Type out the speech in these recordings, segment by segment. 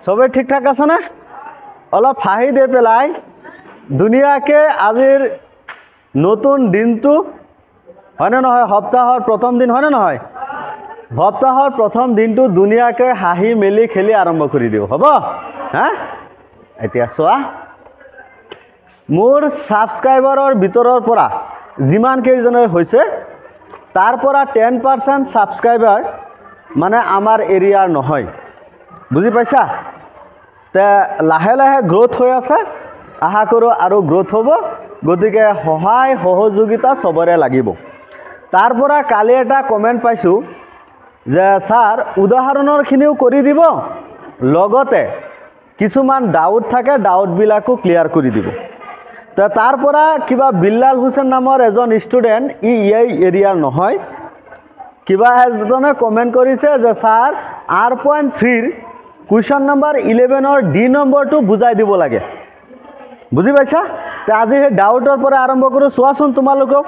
সবে ঠিকঠাক আছে না? অলপ হাঁহি দি পেলাই ধুনীয়াকে আজিৰ নতুন দিনটো হয়নে নহয়, সপ্তাহৰ প্ৰথম দিন হয়নে নহয়, সপ্তাহৰ প্ৰথম দিনটো ধুনীয়াকে হাঁহি মেলি খেলি আৰম্ভ কৰি দিওঁ, হ'ব? হা, এতিয়া চোৱা, মোৰ ছাবস্ক্ৰাইবাৰৰ ভিতৰৰ পৰা যিমান কেইজনৰ হৈছে তাৰ পৰা 10% ছাবস্ক্ৰাইবাৰ মানে আমাৰ এৰিয়াৰ নহয়, বুজি পাইছা? তে লাহে লাহে গ্ৰোথ হৈ আছে, আশা কৰোঁ আৰু গ্ৰোথ হ'ব, গতিকে সহায় সহযোগিতা চবৰে লাগিব। তাৰ পৰা কালি এটা কমেণ্ট পাইছোঁ যে ছাৰ উদাহৰণৰখিনিও কৰি দিব, লগতে কিছুমান ডাউট থাকে, ডাউটবিলাকো ক্লিয়াৰ কৰি দিব। তো তাৰ পৰা কিবা বিল্লাল হুছেইন নামৰ এজন ষ্টুডেণ্ট, এই এৰিয়াৰ নহয়, কিবা এজনে কমেণ্ট কৰিছে যে ছাৰ R.3 কুৱেশ্যন নম্বৰ 11ৰ ডি নম্বৰটো বুজাই দিব লাগে, বুজি পাইছা? তো আজি সেই ডাউটৰ পৰা আৰম্ভ কৰোঁ, চোৱাচোন তোমালোকক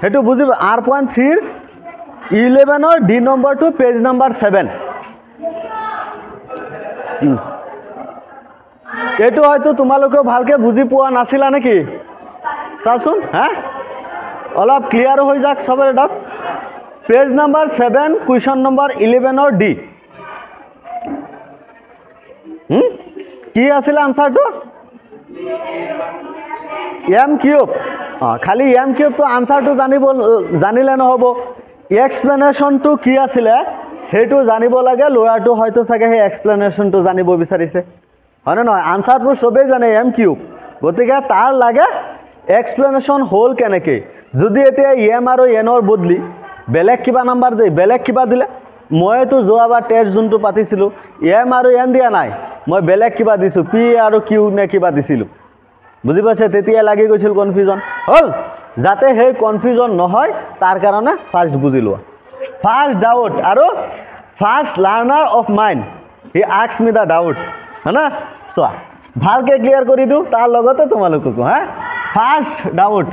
সেইটো বুজি R.3 11ৰ ডি নম্বৰটো পেজ নম্বৰ 7। এইটো হয়তো তোমালোকে ভালকে বুজি পোৱা নাছিলা নেকি? চাচোন, হা অলপ ক্লিয়াৰ হৈ যাওক চবৰে doubt. Page number 7 question number 11ৰ ডি কি আছিল আনসাৰটো? M cube. খালি এম কিউবটো আনসাৰটো জানিলে নহ'ব, এক্সপ্লেনেশ্যনটো কি আছিলে সেইটো জানিব লাগে। ল'ৰাটো হয়তো চাগে সেই এক্সপ্লেনেশ্যনটো জানিব বিচাৰিছে, হয়নে নহয়? আনসাৰটো চবেই জানে এম কিউব, গতিকে তাৰ লাগে এক্সপ্লেনেশ্যন হ'ল কেনেকৈ। যদি এতিয়া এম আৰু এনৰ বদলি বেলেগ কিবা নাম্বাৰ দিয়ে, বেলেগ কিবা দিলে, মইতো যোৱাবাৰ টেষ্ট যোনটো পাতিছিলোঁ এম আৰু এন দিয়া নাই, মই বেলেগ কিবা দিছোঁ, পি আৰু কিউ নে কিবা দিছিলোঁ, বুজি পাইছে? তেতিয়া লাগি গৈছিল কনফিউজন হ'ল। যাতে সেই কনফিউজন নহয় তাৰ কাৰণে ফাৰ্ষ্ট বুজি লোৱা। ফাৰ্ষ্ট ডাউট আৰু first learner of mind, he ask me the doubt, হয় না? চোৱা ভালকৈ ক্লিয়াৰ কৰি দিওঁ, তাৰ লগতে তোমালোককো। হা, ফাৰ্ষ্ট ডাউট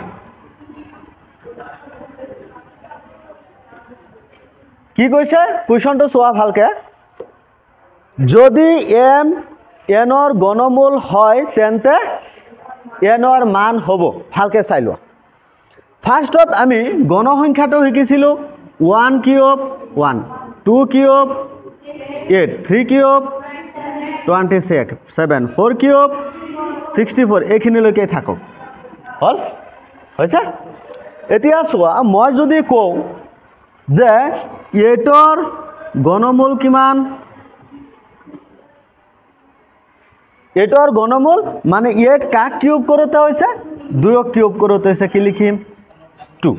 কি কৈছে কুৱেশ্যনটো চোৱা ভালকৈ। যদি এম এনৰ গণমূল হয় তেন্তে এনৰ মান হ'ব, ভালকৈ চাই লোৱা। ফাৰ্ষ্টত আমি গণসংখ্যাটো শিকিছিলোঁ 1 কিউব 1, 2 কিউব 8, 3 কিউব 27, 4 কিউব 64, এইখিনিলৈকে থাকক, হ'ল? হৈছে? এতিয়া চোৱা, মই যদি কওঁ যে 8ৰ গণমূল কিমান, 8ৰ গণমূল মানে 8 কাক কিউব কৰোঁতে হৈছে, 2ক কিউব কৰোঁতে হৈছে, কি লিখিম? 2।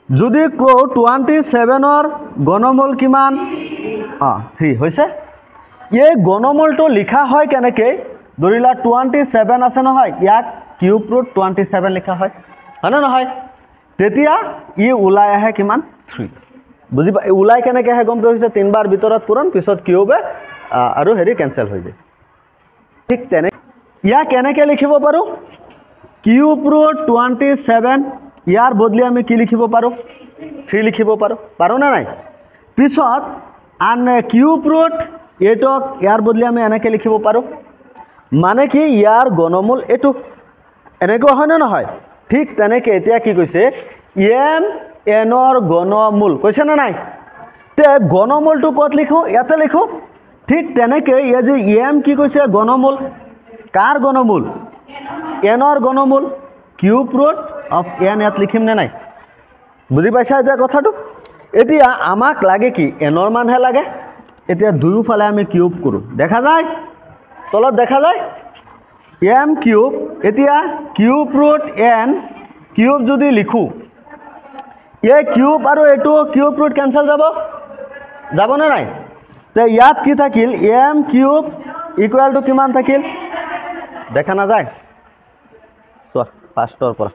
যদি কওঁ 27ৰ গণমূল কিমান, 3 হৈছে। এই গণমূলটো লিখা হয় কেনেকৈ? ধৰিলা 27 আছে নহয়, ইয়াক কিউব ৰুট 27 লিখা হয়, হয়নে নহয়? তেতিয়া ই ওলাই আহে কিমান? 3। বুজি পা? ওলাই কেনেকৈ আহে গম পাইছে? 3 বাৰ ভিতৰত পূৰণ, পিছত কিউবে আৰু হেৰি কেঞ্চেল হৈ যায়। ঠিক তেনে ইয়াক কেনেকৈ লিখিব পাৰোঁ? কিউব ৰুট 27, ইয়াৰ বদলি আমি কি লিখিব পাৰোঁ? 3 লিখিব পাৰোঁ, পাৰোঁনে নাই? পিছত আন কিউব ৰুট 8ক ইয়াৰ বদলি আমি এনেকৈ লিখিব পাৰোঁ, মানে কি ইয়াৰ গণমূল এইটো, এনেকুৱা হয়নে নহয়? ঠিক তেনেকৈ এতিয়া কি কৈছে? এম এনৰ গণমূল কৈছে নে নাই? তে গণমূলটো ক'ত লিখোঁ? ইয়াতে লিখোঁ। ঠিক তেনেকৈ এই যে এম কি কৈছে? গণমূল। কাৰ গণমূল? এনৰ গণমূল, কিউব ৰুট অফ এন ইয়াত লিখিম নে নাই? বুজি পাইছা এতিয়া কথাটো? এতিয়া আমাক লাগে কি? এনৰ মানহে লাগে। এতিয়া দুয়োফালে আমি কিউব কৰোঁ, দেখা যায় তলত দেখা যায় এম কিউব। এতিয়া কিউব ৰুট এন কিউব যদি লিখোঁ, এই কিউব আৰু এইটো কিউব ৰুট কেঞ্চেল যাবনে নাই? তে ইয়াত কি থাকিল? এম কিউব ইকুৱেল টু কিমান থাকিল? দেখা নাযায়? চোৱা ফাৰ্ষ্টৰ পৰা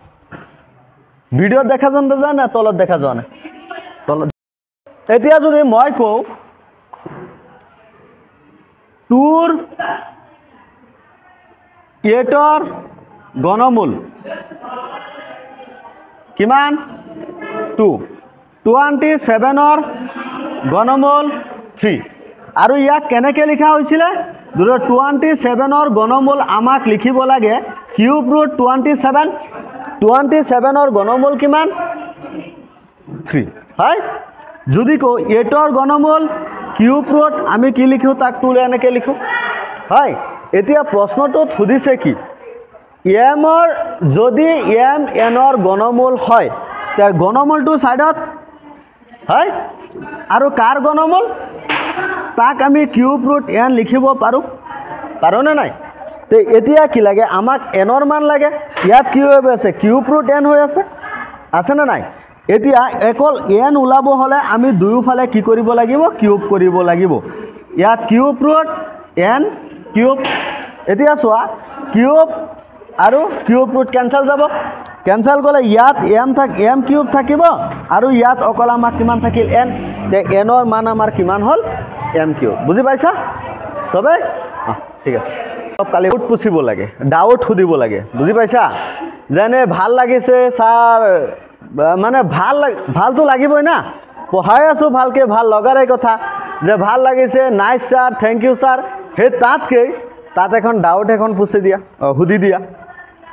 ভিডিঅ'ত দেখা যায় না তলত দেখা যোৱা নাই? তলত। এতিয়া যদি মই কওঁ 2ৰ 8ৰ গণমূল কিমান? 2, 27ৰ গণমূল 3, আৰু ইয়াক কেনেকৈ লিখা হৈছিলে 27ৰ ঘনমূল আমাক লিখিব লাগে কিউব ৰুট 27ৰ ঘনমূল কিমান 3 হয় যদি কো 8ৰ ঘনমূল কিউব ৰুট আমি কি লিখো তাক তুলে এনেকৈ লিখো হয় এতিয়া প্ৰশ্নটোত সুধিছে কি এমৰ যদি এম এনৰ ঘনমূল হয় তাৰ ঘনমূলটো সাইডত হয় আৰু কাৰ ঘনমূল তাক আমি কিউব ৰুট n লিখিব পাৰো না নাই তে এতিয়া কি লাগে আমাক n ৰ মান লাগে ইয়াত কি হৈ আছে কিউব ৰুট n হৈ আছে না নাই এতিয়া একল n উলাব হলে আমি দুয়োফালে কি কৰিব লাগিব কিউব কৰিব লাগিব ইয়াত কিউব ৰুট n কিউব এতিয়া চোৱা কিউব আৰু কিউব ৰুট কেনসেল যাব কেনসেল গলে ইয়াত m কিউব থাকিব আৰু ইয়াত অকল আমাক কিমান থাকিল n তে n ৰ মান আমাৰ কিমান হল m কিউব বুজি পাইছা সবে ঠিক আছে সব কালি ডাউট পুছিব লাগে ডাউট সুধিব লাগে বুজি পাইছা যেনে ভাল লাগিছে স্যার মানে ভালটো লাগিবই না পঢ়াই আছো ভালকে ভাল লগাৰে কথা যে ভাল লাগিছে nice sir thank you sir হে তাত এখন ডাউট এখন পুছি দিয়া সুধি দিয়া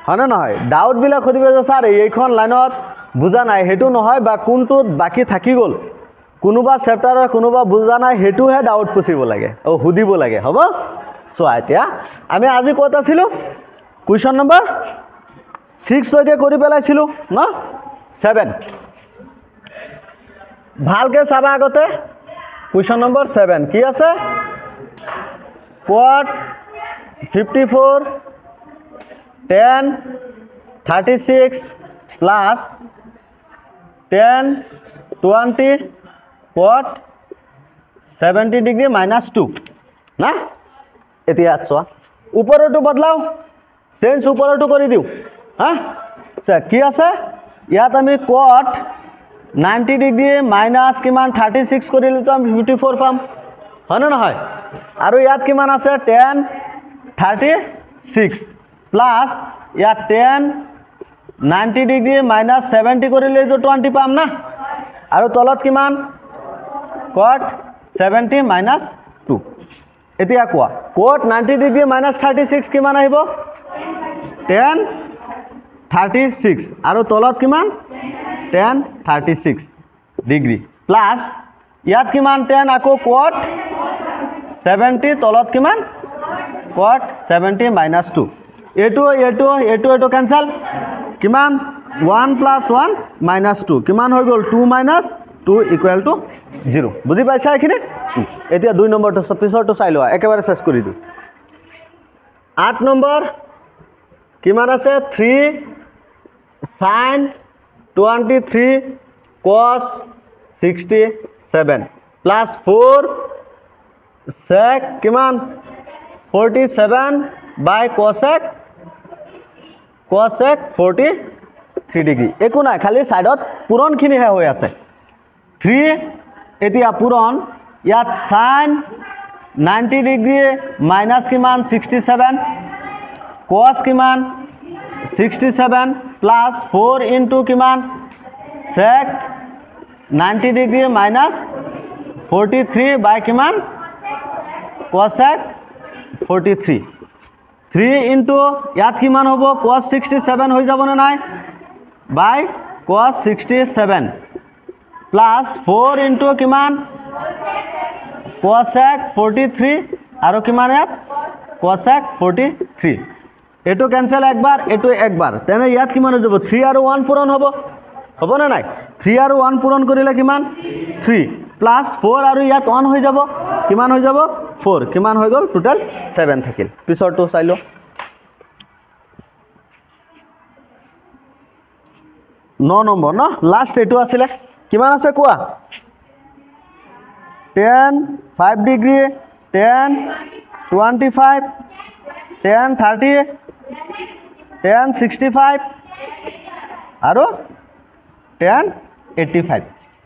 হয়নে নহয় ডাউট বিলাক সুধিবে যে স্যার এইখন লাইনত বুজা নাই হেতু নহয় বা কোনটোত বাকি থাকি গল কোনোবা চেপ্টাৰৰ কোনোবা বুজা নাই হেতুহে ডাউট পুছিব লাগে সুধিব লাগে হ'ব চোৱা এতিয়া আমি আজি কত আছিলো কুৱেশ্যন নম্বৰ 6 লৈকে কৰি পেলাইছিলো ন 7 ভালকে চাবা আগতে কুৱেশ্যন নম্বৰ 7 কি আছে quad 54 10 36 plus 10 20 quad 70 degree minus 2 না এতিয়া চোৱা ওপৰটো বদলাও চেঞ্জ ওপৰটো কৰি দিও হ্যাঁ কি আছে ইয়াত আমি quad 90 degree minus কিমান 36 কৰিলে তো আমি 54 পাম হয়নে নহয় আৰু ইয়াত কিমান আছে 10 36 প্লাস ইয়াত 10 90 degree minus 70 কৰিলে তো 20 পাম না আৰু তলত কিমান cot 70 minus 2 এতিয়া কোৱা cot 90 degree minus 36 কিমান আহিব 10 36 আৰু তলত কিমান 10 36 ডিগ্ৰী প্লাস ইয়াত কিমান 10 আকৌ cot 70 তলত কিমান cot 70 minus 2 এটো cancel কিমান 1 plus 1 minus 2 কিমান হৈ গল 2 minus 2 equal to 0 বুজি পাইছা এখিনি এতিয়া 2 নম্বৰটো পিছৰটো চাই লোৱা একেবাৰে শেষ কৰি দিও 8 নম্বৰ কিমান আছে 3 sin 23 cos 67 plus 4 sec কিমান 47 by cosec 43 ডিগ্ৰী একো নাই খালি সাইডত পুৰণখিনি হে হৈ আছে 3 এতিয়া পুৰণ ইয়াত sin 90 ডিগ্ৰী মাইনাস কিমান 67 cos কিমান 67 plus 4 into কিমান sec 90 ডিগ্ৰী মাইনাস 43 by কিমান cosec 43 3 into ইয়াত কিমান হ'ব cos 67 হৈ যাব না নাই by cos 67 plus 4 into কিমান cosec 43 আৰু কিমান ইয়াত cosec 43 এটো ক্যান্সেল একবাৰ এটো একবাৰ তেনে ইয়াত কিমান হৈ যাব 3 আৰু 1 পূৰণ হ'ব না নাই 3 আৰু 1 পূৰণ কৰিলে কিমান 3 plus 4 আৰু ইয়াত 1 হৈ যাব কিমান হৈ যাব 4 কিমান হৈ গল টোটাল 7 থাকিল পিছৰটো চাইলো 9 নম্বৰ ন লাষ্ট এটো আছিল কিমান আছে কোৱা 10 5 ডিগ্ৰী 10 25 10 30 10 65 আৰু 10 85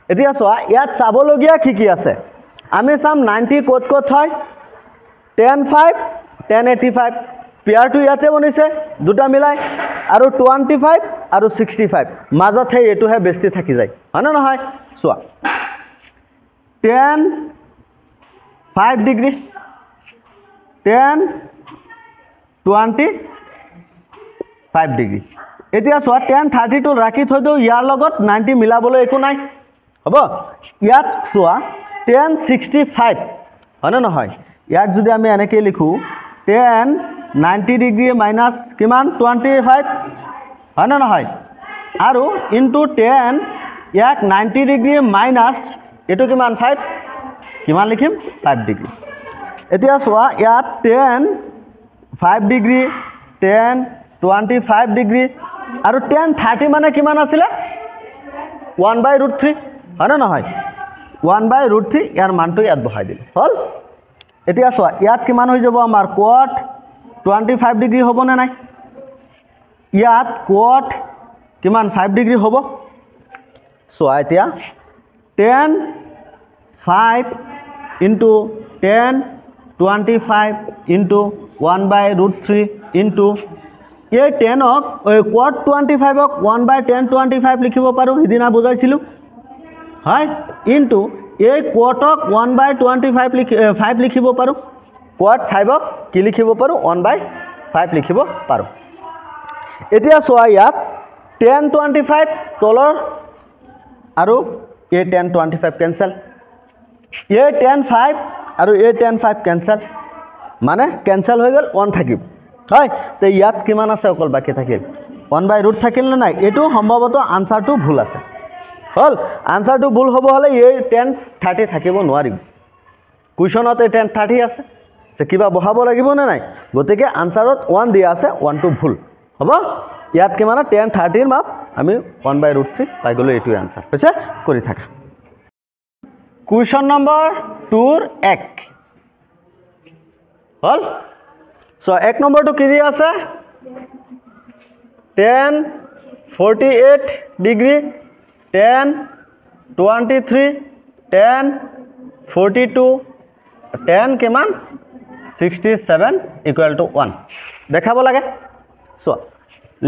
এতিয়া চোৱা ইয়াত চাবলগীয়া কি আছে আমি চাম 90 কত হয় 10 5 10 85 পেয়াৰটো ইয়াতে বনিছে দুটা মিলাই আৰু 25 আৰু 65 মাজত হে এটোহে বেষ্টি থাকি যায় হয় না নহয় চোৱা 10 5 ডিগ্ৰী 10 25 ডিগ্ৰী এতিয়া চোৱা 10 32 ৰাখি থৈ দিওঁ ইয়াৰ লগত 90 মিলাবলৈ একো নাই হ'ব ইয়াত চোৱা 10 65 হয়নে নহয় ইয়াক যদি আমি এনেকৈ লিখোঁ 10 90 ডিগ্ৰী মাইনাছ কিমান 25 হয়নে নহয় আৰু ইনটু 10 ইয়াক 90 ডিগ্ৰী মাইনাছ এইটো কিমান 5 কিমান লিখিম 5 ডিগ্ৰী এতিয়া চোৱা ইয়াত 10 5 ডিগ্ৰী 10 25 ডিগ্ৰী আৰু 10 30 মানে কিমান আছিলে 1/√3 হয়নে নহয় 1/√3 ইয়াৰ মানটো ইয়াত বহাই দিলোঁ হ'ল এতিয়া চোৱা ইয়াত কিমান হৈ যাব আমাৰ cot 25 ডিগ্ৰী হ'বনে নাই ইয়াত cot কিমান 5 ডিগ্ৰী হ'ব চোৱা এতিয়া 10 5 into 10 25 into 1/√3 into এই 10ক cot 25ক 1/1025 লিখিব পাৰোঁ সিদিনা বুজাইছিলোঁ হয় ইনটু এই cotক 1/25 লিখিব পাৰোঁ cot 5ক কি লিখিব পাৰোঁ 1/5 লিখিব পাৰোঁ এতিয়া চোৱা ইয়াত 10 25 তলৰ আৰু এই 10 25 কেনসেল এই 10 5 আৰু এই 10 5 কেনসেল মানে কেনসেল হৈ গ'ল 1 থাকিব হয় তে ইয়াত কিমান আছে অকল বাকি থাকিল 1/√3 থাকিল না নাই এটো সম্ভৱতঃ আনসাৰটো ভুল আছে হল আনসাৰটো ভুল হ'ব হলে এই 10 30 থাকিব নোৱাৰিব কুৱেশ্যনতে 10 30 আছে তে কিবা বহাব লাগিব না নাই গতিকে আনসাৰত 1 দিয়া আছে 1 টো ভুল হ'ব ইয়াত কিমান 10 30 ৰ মাপ আমি 1/√3 পাই গলো এটো আনসাৰ হৈছে কৰি থাকা কুৱেশ্যন নম্বৰ 2 ৰ 1 হল সো 1 নম্বৰটো কি দিয়া আছে 10 48 ডিগ্ৰী 10 23 10 42 10 কিমান 67 equal to 1 দেখাব লাগে সো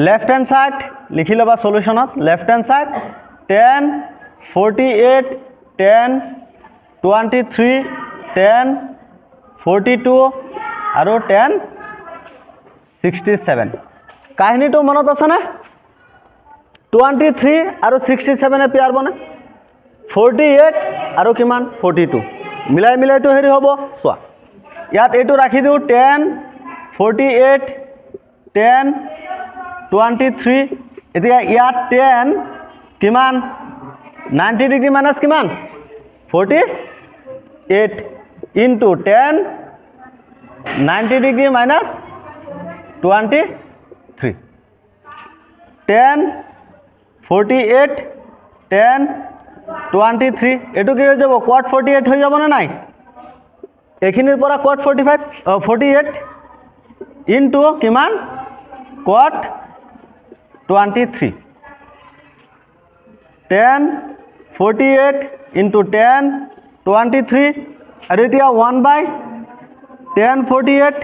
লেফট হ্যান্ড সাইড লিখি লবা সলিউশনত লেফট হ্যান্ড সাইড 10 48 10 23 10 42 আৰু 10 67 কাহিনীটো মনত আছে না 23 আৰু 67 এ পেয়াৰ বনে 48 আৰু কিমান 42 মিলাই মিলাই তো হেৰি হ'ব সোৱা ইয়াত এটো ৰাখি দিও 10 48 10 23 এতিয়া ইয়াত 10 কিমান 90 ডিগ্ৰী মাইনাস কিমান 48 into 10 90 degree minus 23 10 48 10 23 এটো কি হৈ যাব cot 48 হৈ যাব না নাই এখিনিৰ পৰা cot 45 48 into কিমান cot 23 10 48 into 10 23 আৰু এতিয়া 1/1048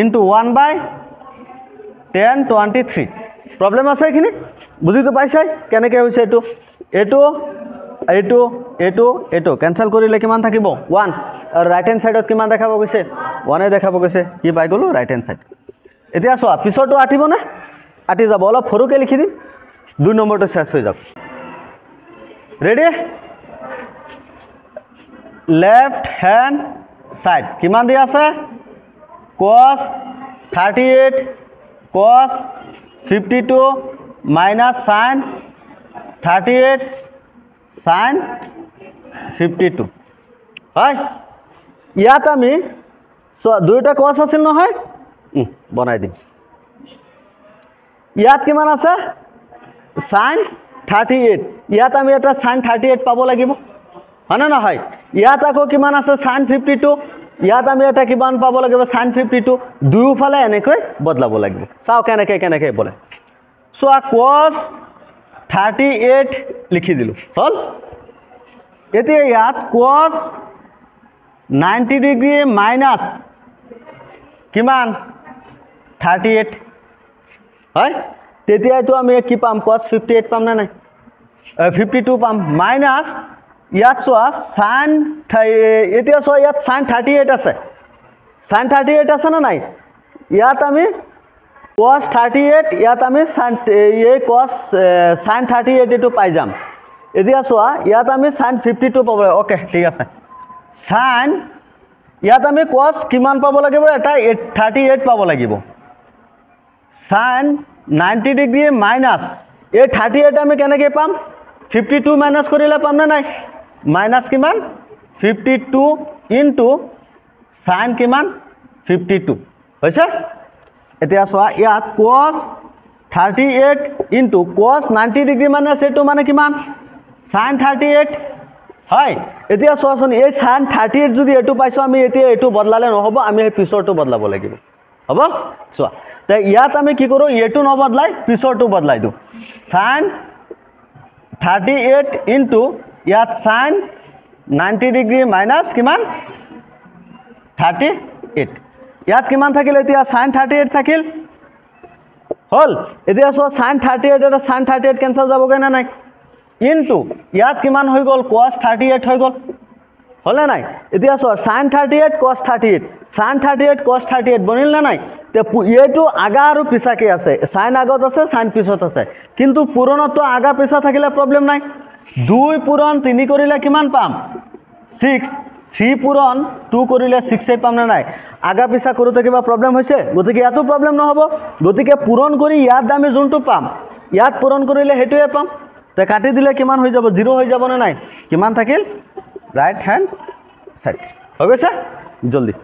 into 1/1023 প্রবলেম আছে এখিনি বুঝিতো পাইছাই কেনেকৈ হৈছে এটো এটো এটো এটো এটো ক্যান্সেল কৰিলে কিমান থাকিব 1 আৰু রাইট হ্যান্ড সাইডত কিমান দেখাব গৈছে 1 এ দেখাব গৈছে কি পাই গলো রাইট হ্যান্ড সাইড এতিয়া চোৱা পিছৰটো আটিব না আটি যাব অলপ ফৰুকে লিখি দিম 2 নম্বৰটো শেষ হৈ যাব ৰেডি লেফট হ্যান্ড সাইড কিমান দিয়া আছে cos 38 cos 52 minus sin 38 sin 52 হয় ইয়াত আমি দুইটা cos আছিল নহয় বনাই দিম ইয়াত কিমান আছে sin 38 ইয়াত আমি এটা sin 38 পাব লাগিব হয়নে নহয় ইয়াত আকৌ কিমান আছে sin 52 ইয়াত আমি এটা কিমান পাব লাগিব sin 52 দুইফালে এনেকৈ বদলাব লাগিব চাও কেনেকৈ বলে সো cos 38 লিখি দিলো হল এতিয়া ইয়াত cos 90 ডিগ্ৰী মাইনাস কিমান 38 হয় তেতিয়াটো আমি কি পাম cos 58 পাম না নাই 52 পাম মাইনাস ইয়াত চোৱা সাইন এতিয়া চোৱা ইয়াত সাইন 38 আছে সাইন 38 আছে না নাই ইয়াত আমি cos 38 ইয়াত আমি সাইন এই cos সাইন 38 এটো পাই যাম এতিয়া চোৱা ইয়াত আমি সাইন 52 পাব ওকে ঠিক আছে সাইন ইয়াত আমি cos কিমান পাব লাগিব এটা 38 পাব লাগিব সাইন 90 ডিগ্ৰী মাইনাস এই 38 আমি কেনেকৈ পাম 52 মাইনাস কৰিলে পাম না নাই মাইনাস কিমান 52 ইনটু সাইন কিমান 52 হৈছে এতিয়া চোৱা ইয়াত cos 38 into cos 90 degree minus এটো মানে কিমান সাইন 38 হয় এতিয়া চোৱাচোন এই সাইন 38 যদি এটো পাইছো আমি এতিয়া এটো বদলালে নহব আমি এই পিছৰটো বদলাব লাগিব হ'ব চোৱা তে ইয়াত আমি কি কৰো এটো নবদলাই পিছৰটো বদলাই দিও সাইন 38 ইনটু ইয়াত সাইন 90 ডিগ্ৰী মাইনাস কিমান 38 ইয়াত কিমান থাকিল এতিয়া সাইন 38 থাকিল হল এতিয়া চোৱা সাইন 38 এটা সাইন 38 কেনসেল যাব কেনে নাই ইনটু ইয়াত কিমান হৈ গল cos 38 হৈ গল হলে নাই এতিয়া চোৱা সাইন 38 cos 38 সাইন 38 cos 38 বনিল না নাই তে এটো আগা আৰু পিছাকে আছে সাইন আগত আছে সাইন পিছত আছে কিন্তু পুৰণতো আগা পিছা থাকিলে প্ৰবলেম নাই 2 পূৰণ 3 কৰিলে কিমান পাম 6 3 পূৰণ 2 কৰিলে 6 পাম না নাই আগা পিছা কৰোতে কিবা প্ৰবলেম হৈছে গতিকে ইয়াতো প্ৰবলেম নহব গতিকে পূৰণ কৰি ইয়াত আমি যোনটো পাম ইয়াত পূৰণ কৰিলে হেতুৱে পাম তে কাটি দিলে কিমান হৈ যাব 0 হৈ যাব না নাই কিমান থাকিল রাইট হ্যান্ড সাইড হৈ গৈছে জলদি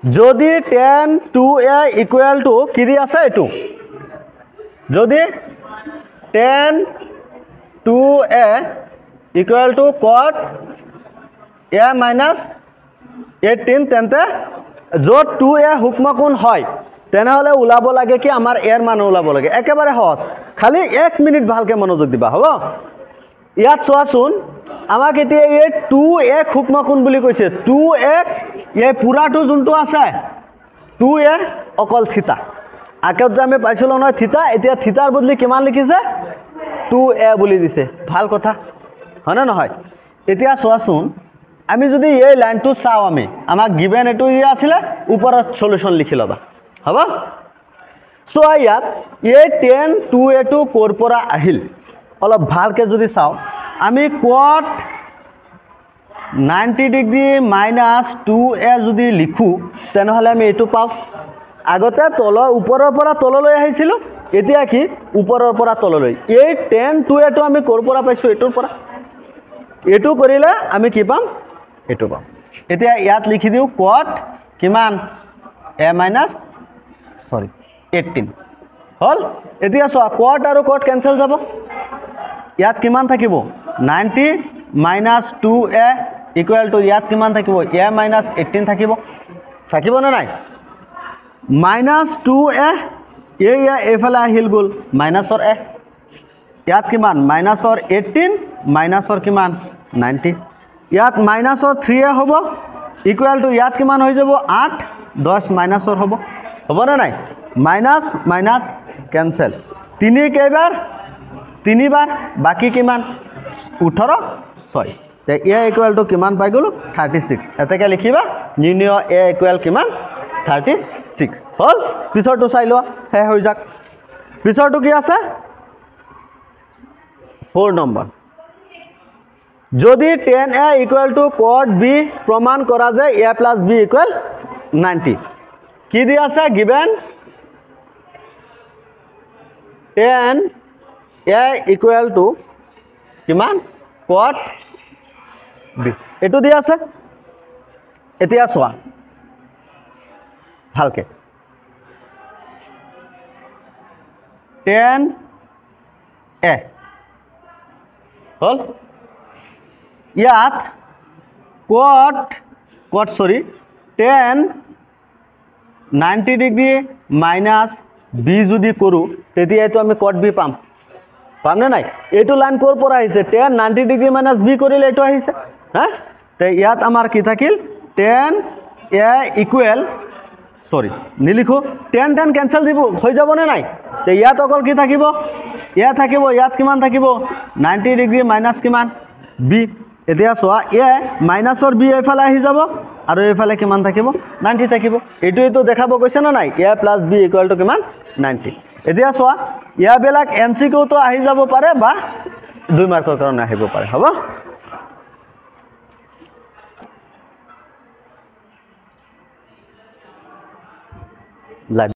যদি tan 2a ইকুয়াল টু কি দি আছে এটো যদি tan 2a equal to cot a minus 18 তেন্তে যত 2a হুকমকোণ হয় তেনেহলে উলাব লাগে কি আমাৰ এৰ মান উলাব লাগে একেবাৰে সহজ খালি 1 মিনিট ভালকে মনোযোগ দিবা হ'ব ইয়াত চোৱাচোন আমাক এতিয়া এই 2a হুকমকোণ বুলি কৈছে 2a এই পুৰাটো যোনটো আছে 2a অকল থিতা আগত যে আমি পাইছিল নহয় থিতা এতিয়া থিতাৰ বদলি কিমান লিখিছে 2a বুলি দিছে ভাল কথা হয়নে নহয় এতিয়া চোৱাচোন আমি যদি এই লাইনটো চাও আমি আমাক গিভেন এটো ই আছিল ওপৰত সলিউশন লিখি লবা হ'ব সো ইয়াত এই tan 2a টো কোৰ পৰা আহিল অলপ ভালকে যদি চাও আমি cot 90 ডিগ্ৰী মাইনাস 2a যদি লিখো তেনেহলে আমি এটো পাও আগতে তলৰ ওপৰৰ পৰা তললৈ আহিছিল এতিয়া কি ওপৰৰ পৰা তললৈ এই tan 2a টো আমি কোৰ পৰা পাইছো এটোৰ পৰা এটো কৰিলে আমি কি পাম এটো পাম এতিয়া ইয়াত লিখি দিও cot কিমান a minus 18 হল এতিয়া চোৱা cot আৰু cot কেনসেল যাব ইয়াত কিমান থাকিব 90 minus 2a equal to ইয়াত কিমান থাকিব a minus 18 থাকিব থাকিব না নাই minus 2a এয়া এফালে আহিল গল মাইনাসৰ a ইয়াত কিমান মাইনাসৰ 18 মাইনাসৰ কিমান 90 ইয়াত মাইনাসৰ 3a হ'ব ইকুয়াল টু ইয়াত কিমান হৈ যাব 8 10 মাইনাসৰ হ'ব হ'ব না নাই মাইনাস মাইনাস ক্যান্সেল 3 কেইবাৰ 3 বাৰ বাকি কিমান 18 6 তে a ইকুয়াল টু কিমান পাই গলো 36 এটাকে লিখিবা নিৰ্ণয় a ইকুয়াল কিমান 36 হল পিছৰটো চাই লোৱা হে হৈ যাক পিছৰটো কি আছে 4 নম্বৰ যদি tan a equal to cot b প্রমাণ করা যায় a plus b ইকুয়াল 90 কি দি আছে given tan a equal to কিমান cot b এটো দি আছে এতিয়া চোৱা ভালকে tan a হল ইয়াত cot sorry tan 90 degree minus b যদি কৰো তেতিয়া এটো আমি cot b পাম পাম না নাই এটো লাইন কোৰ পৰা আহিছে tan 90 ডিগ্ৰী মাইনাস b কৰিলে এটো আহিছে হা তে ইয়াত আমাৰ কি থাকিল tan a ইকুয়াল সৰি নিলিখোঁ 10 কেঞ্চেল দিব হৈ যাবনে নাই তে ইয়াত অকল কি থাকিব এ থাকিব ইয়াত কিমান থাকিব 90 ডিগ্ৰী মাইনাছ কিমান বি এতিয়া চোৱা এ মাইনাছৰ বি এইফালে আহি যাব আৰু এইফালে কিমান থাকিব 90 থাকিব এইটো দেখাব কৈছে না নাই A plus B equal to কিমান 90 এতিয়া চোৱা ইয়াবিলাক MCQ তো আহি যাব পাৰে বা 2 মাৰ্কৰ কাৰণে আহিব পাৰে হ'ব